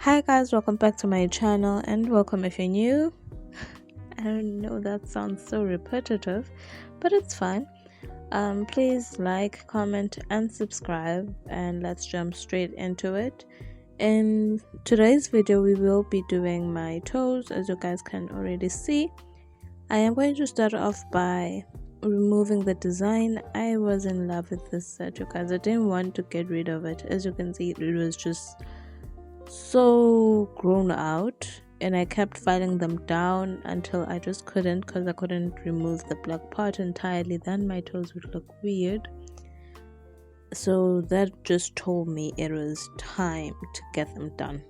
Hi guys, welcome back to my channel and welcome if you're new. I don't know, that sounds so repetitive, but it's fine. Please like, comment and subscribe, and let's jump straight into it. In today's video we will be doing my toes. As you guys can already see, I am going to start off by removing the design. I was in love with this set, you guys. I didn't want to get rid of it. As you can see, it was just so grown out, and I kept filing them down until I just couldn't, because I couldn't remove the black part entirely. Then my toes would look weird, so that just told me it was time to get them done.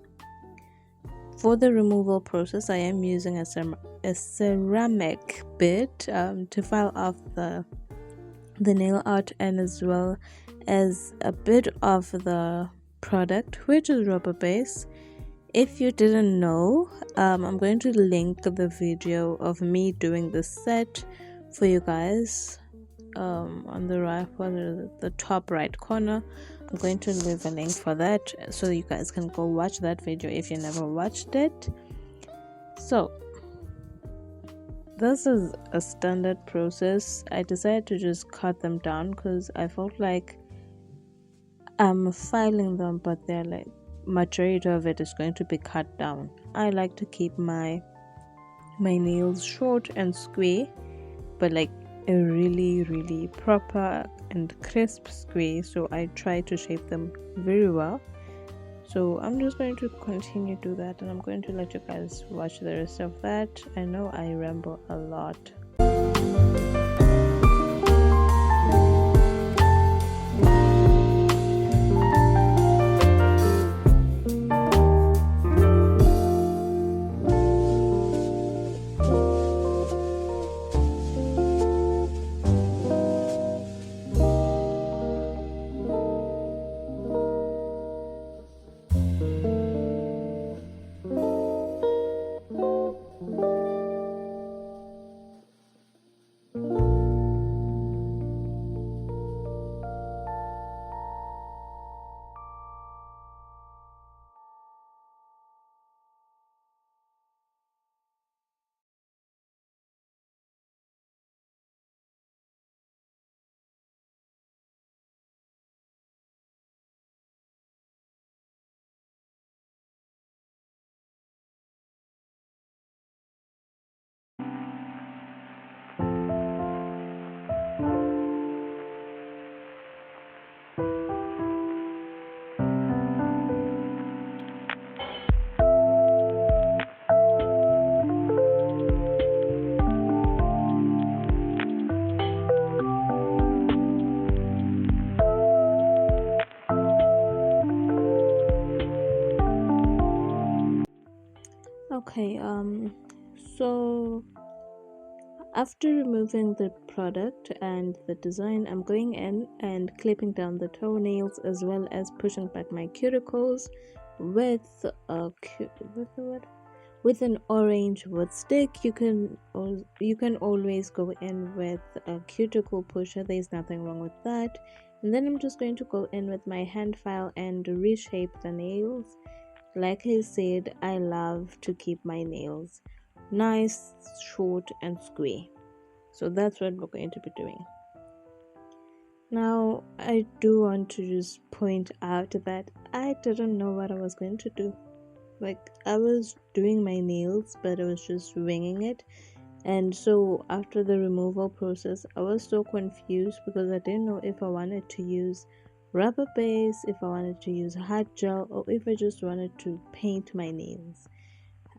For the removal process, I am using a ceramic bit to file off the nail art, and as well as a bit of the product, which is rubber base. If you didn't know, I'm going to link the video of me doing this set for you guys on the right, the top right corner. I'm going to leave a link for that so you guys can go watch that video if you never watched it. So this is a standard process. I decided to just cut them down because I felt like I'm filing them, but they're like, majority of it is going to be cut down. I like to keep my nails short and square, but like a really proper and crisp square, so I try to shape them very well. So I'm just going to continue to do that, and I'm going to let you guys watch the rest of that. I know I ramble a lot. Okay, so after removing the product and the design, I'm going in and clipping down the toenails, as well as pushing back my cuticles with with an orange wood stick. You can always go in with a cuticle pusher. There's nothing wrong with that. And then I'm just going to go in with my hand file and reshape the nails. Like I said, I love to keep my nails nice, short and square. So that's what we're going to be doing. Now, I do want to just point out that I didn't know what I was going to do. Like, I was doing my nails, but I was just winging it. And so after the removal process, I was so confused because I didn't know if I wanted to use rubber base, if I wanted to use hard gel, or if I just wanted to paint my nails.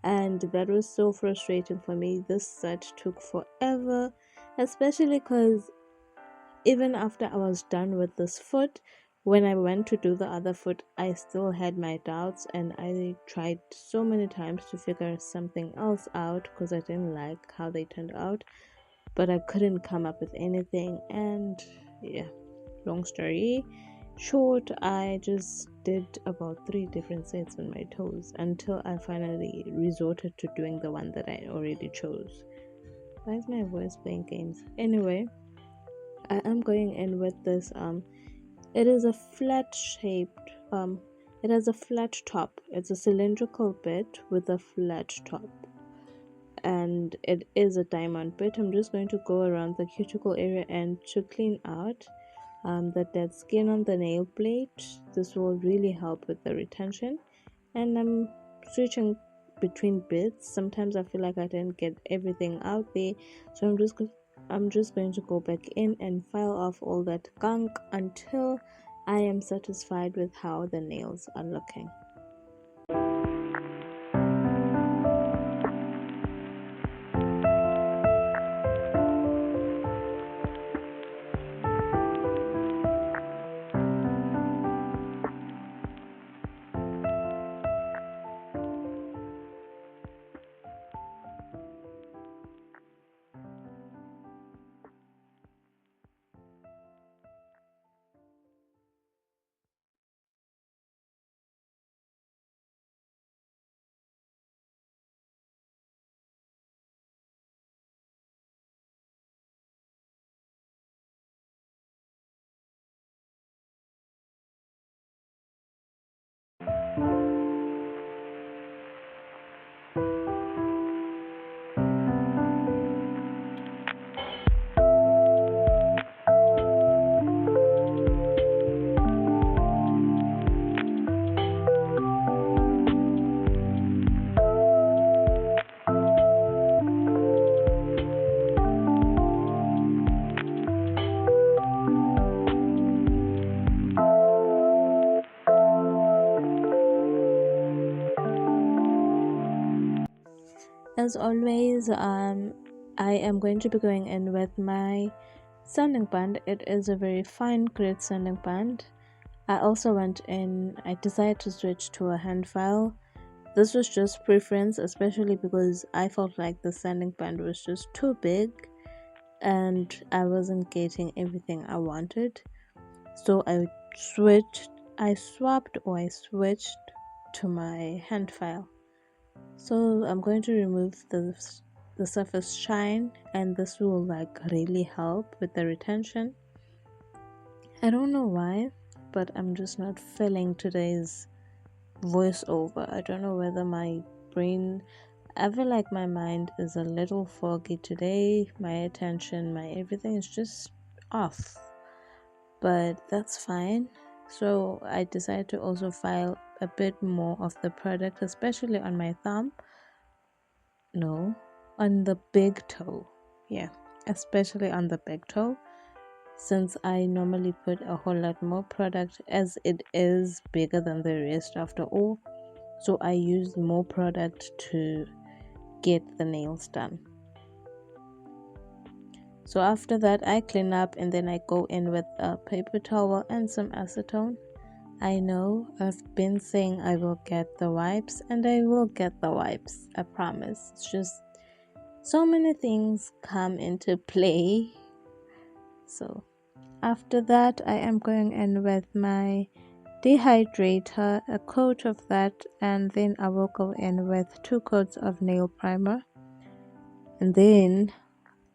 And that was so frustrating for me. This set took forever, especially because even after I was done with this foot, when I went to do the other foot, I still had my doubts, and I tried so many times to figure something else out because I didn't like how they turned out, but I couldn't come up with anything. And yeah, long story short, I just did about 3 different sets on my toes until I finally resorted to doing the one that I already chose. Why is my voice playing games? Anyway, I am going in with this it is a flat shaped It has a flat top. It's a cylindrical bit with a flat top, and it is a diamond bit. I'm just going to go around the cuticle area and to clean out the dead skin on the nail blade. This will really help with the retention. And I'm switching between bits. Sometimes I feel like I didn't get everything out there, so I'm just going to go back in and file off all that gunk until I am satisfied with how the nails are looking. As always, I am going to be going in with my sanding band. It is a very fine grit sanding band. I also went in, I decided to switch to a hand file. This was just preference, especially because I felt like the sanding band was just too big and I wasn't getting everything I wanted. So I switched to my hand file. So I'm going to remove the surface shine, and this will like really help with the retention. I don't know why, but I'm just not feeling today's voiceover. I don't know whether my brain, I feel like my mind is a little foggy today. My attention, my everything is just off, but that's fine. So I decided to also file a bit more of the product, especially on my thumb. No, on the big toe. Yeah, especially on the big toe, since I normally put a whole lot more product as it is bigger than the rest after all. So I use more product to get the nails done. So after that, I clean up and then I go in with a paper towel and some acetone. I know I've been saying I will get the wipes, and I will get the wipes. I promise. It's just so many things come into play. So after that, I am going in with my dehydrator, a coat of that, and then I will go in with 2 coats of nail primer. And then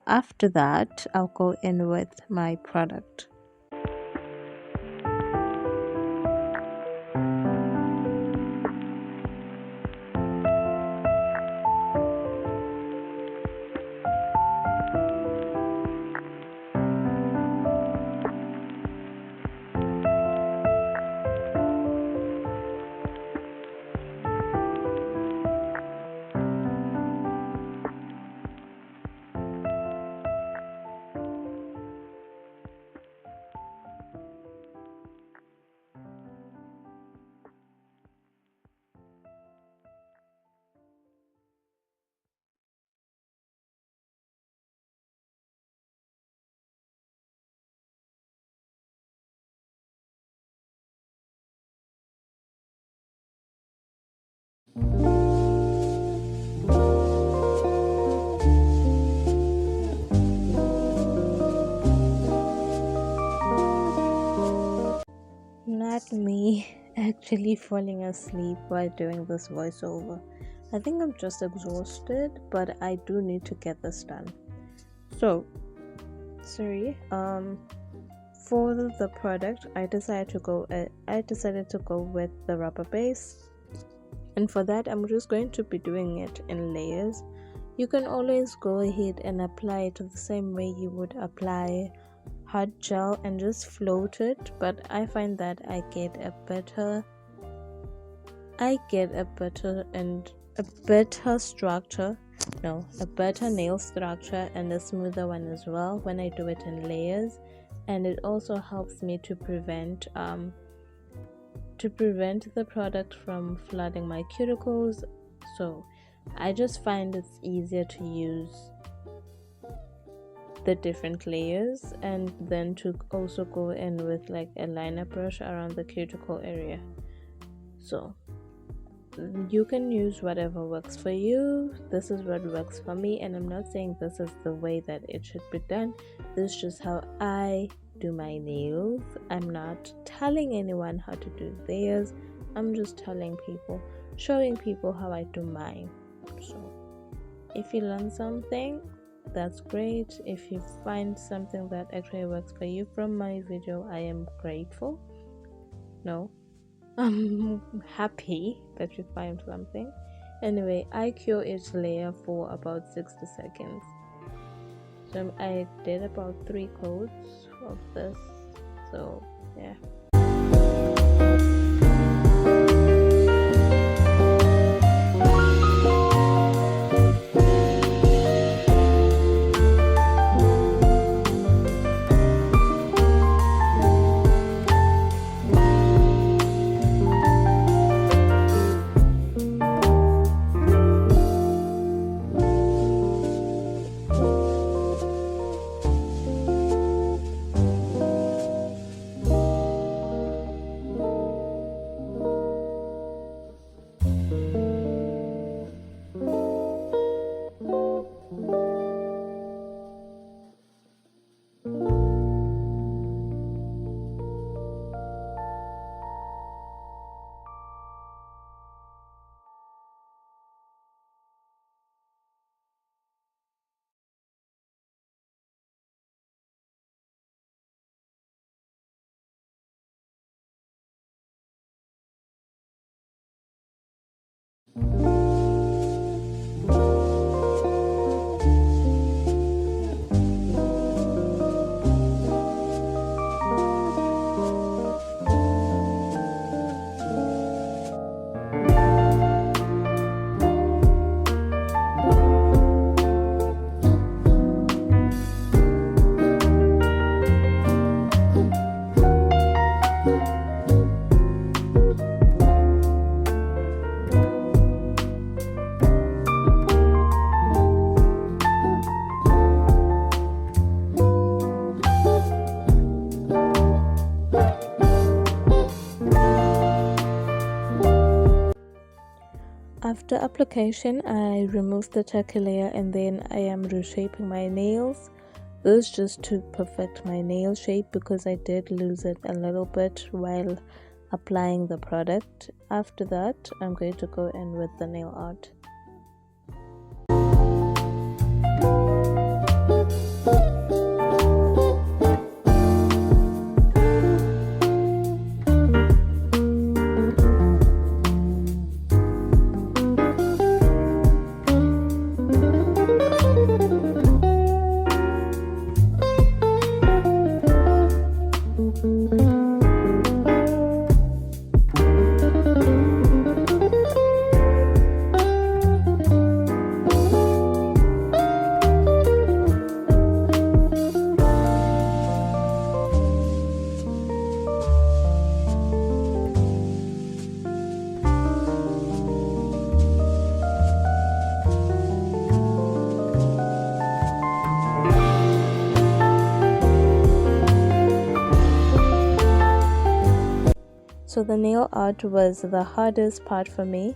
after that, I'll go in with my product. Not me actually falling asleep while doing this voiceover. I think I'm just exhausted, but I do need to get this done. So, sorry. For the product, I decided to go with the rubber base, and for that I'm just going to be doing it in layers. You can always go ahead and apply it the same way you would apply hard gel and just float it, but I find that I get a better structure, no, a better nail structure and a smoother one as well when I do it in layers. And it also helps me to prevent the product from flooding my cuticles. So I just find it's easier to use the different layers and then to also go in with like a liner brush around the cuticle area. So you can use whatever works for you. This is what works for me, and I'm not saying this is the way that it should be done. This is just how I do my nails. I'm not telling anyone how to do theirs. I'm just showing people how I do mine. So if you learn something, that's great. If you find something that actually works for you from my video, I am grateful. No, I'm happy that you find something. Anyway, I cure each layer for about 60 seconds. So I did about 3 coats of this. So yeah. After application, I remove the tacky layer and then I am reshaping my nails. This is just to perfect my nail shape because I did lose it a little bit while applying the product. After that, I'm going to go in with the nail art. So the nail art was the hardest part for me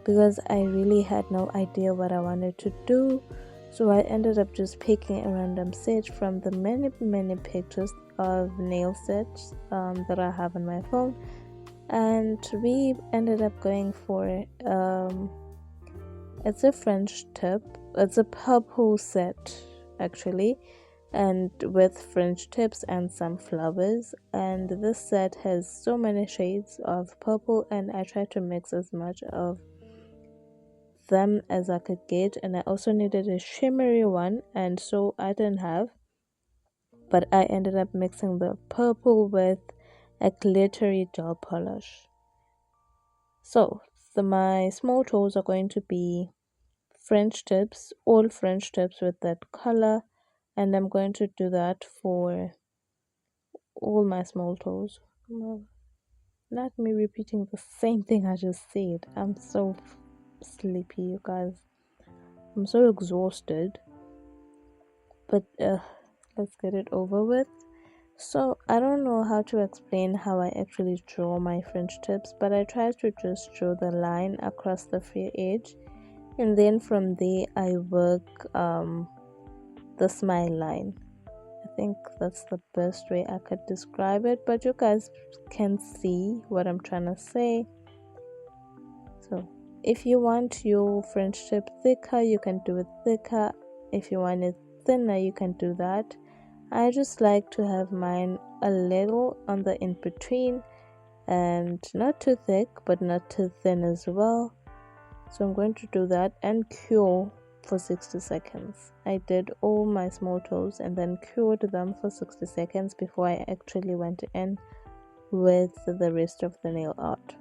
because I really had no idea what I wanted to do. So I ended up just picking a random set from the many pictures of nail sets that I have on my phone, and we ended up going for it's a French tip. It's a purple set actually, and with fringe tips and some flowers. And this set has so many shades of purple, and I tried to mix as much of them as I could get. And I also needed a shimmery one, and so I didn't have, but I ended up mixing the purple with a glittery gel polish. So my small toes are going to be French tips, all French tips with that color, and I'm going to do that for all my small toes. No, not me repeating the same thing I just said. I'm so sleepy, you guys. I'm so exhausted. But let's get it over with. So I don't know how to explain how I actually draw my French tips, but I try to just draw the line across the free edge, and then from there I work the smile line. I think that's the best way I could describe it, but you guys can see what I'm trying to say. So if you want your French tip thicker, you can do it thicker. If you want it thinner, you can do that. I just like to have mine a little on the in between, and not too thick but not too thin as well. So I'm going to do that and cure for 60 seconds. I did all my small toes and then cured them for 60 seconds before I actually went in with the rest of the nail art.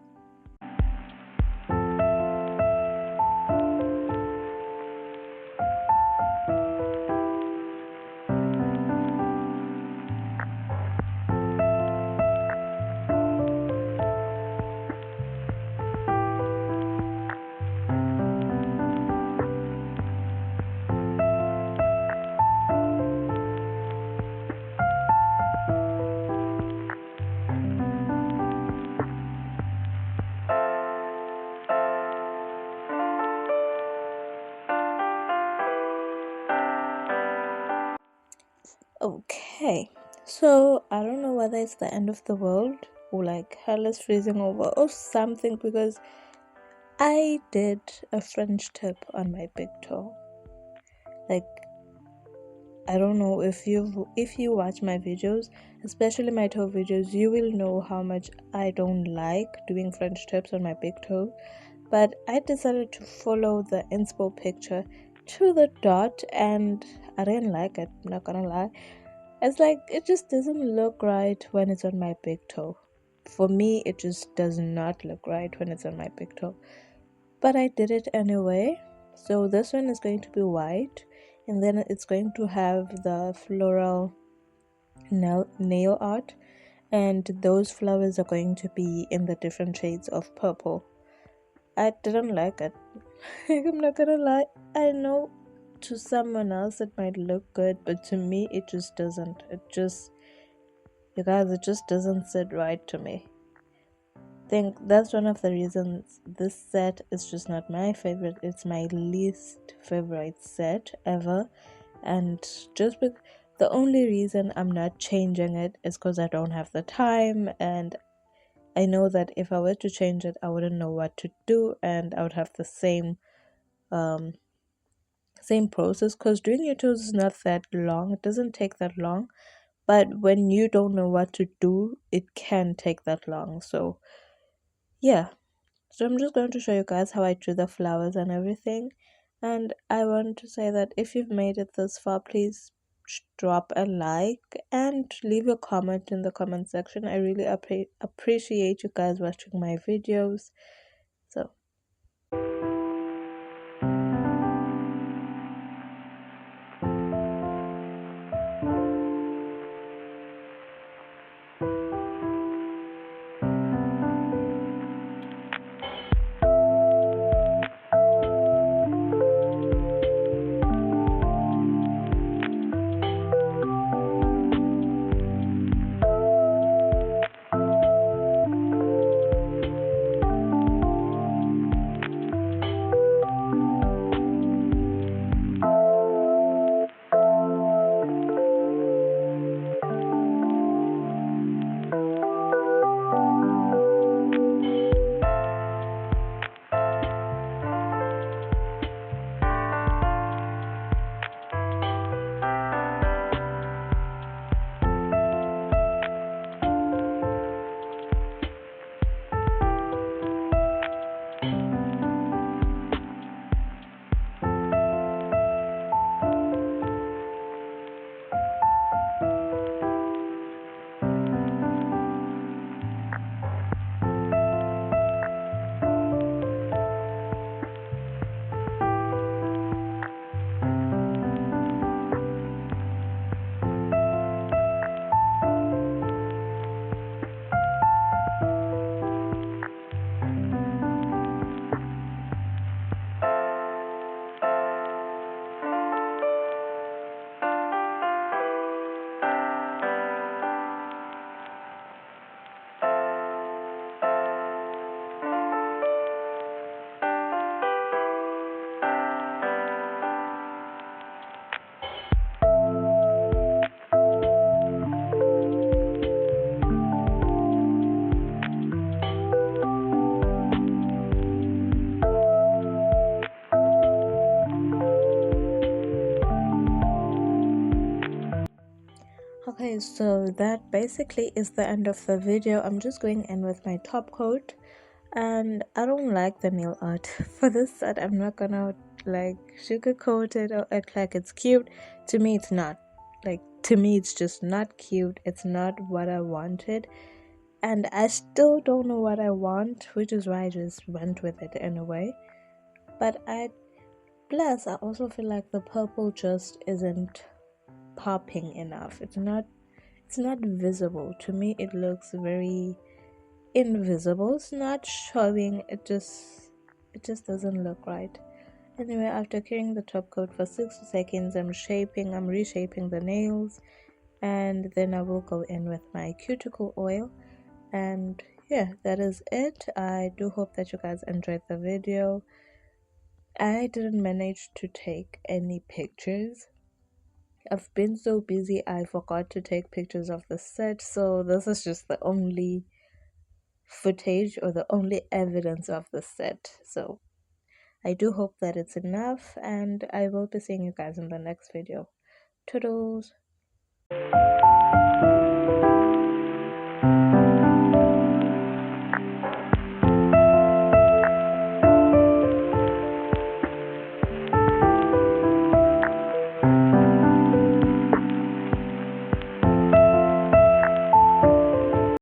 Okay, so I don't know whether it's the end of the world or like hell is freezing over or something, because I did a French tip on my big toe. Like, I don't know if you watch my videos, especially my toe videos, you will know how much I don't like doing French tips on my big toe. But I decided to follow the inspo picture to the dot, and I didn't like it, I'm not gonna lie. It's like it just doesn't look right when it's on my big toe. For me, it just does not look right when it's on my big toe. But I did it anyway. So this one is going to be white, and then it's going to have the floral nail art, and those flowers are going to be in the different shades of purple. I didn't like it. I'm not gonna lie. I know to someone else it might look good, but to me it just doesn't. You guys, it just doesn't sit right to me. Think that's one of the reasons this set is just not my favorite. It's my least favorite set ever, and just the only reason I'm not changing it is because I don't have the time, and I know that if I were to change it I wouldn't know what to do, and I would have the um same process, because doing your toes is not that long. It doesn't take that long, but when you don't know what to do it can take that long. So yeah, so I'm just going to show you guys how I drew the flowers and everything. And I want to say that if you've made it this far, please drop a like and leave a comment in the comment section. I really appreciate you guys watching my videos. So Okay, so that basically is the end of the video. I'm just going in with my top coat, and I don't like the nail art for this set. I'm not gonna like sugarcoat it or act like it's cute. To me it's not. Like, to me it's just not cute. It's not what I wanted, and I still don't know what I want, which is why I just went with it in a way. But I also feel like the purple just isn't popping enough. It's not visible. To me it looks very invisible. It's not showing. It just doesn't look right. Anyway, after curing the top coat for 60 seconds, I'm reshaping the nails, and then I will go in with my cuticle oil. And yeah, that is it. I do hope that you guys enjoyed the video. I didn't manage to take any pictures. I've been so busy I forgot to take pictures of the set, so this is just the only footage or the only evidence of the set. So I do hope that it's enough, and I will be seeing you guys in the next video. Toodles!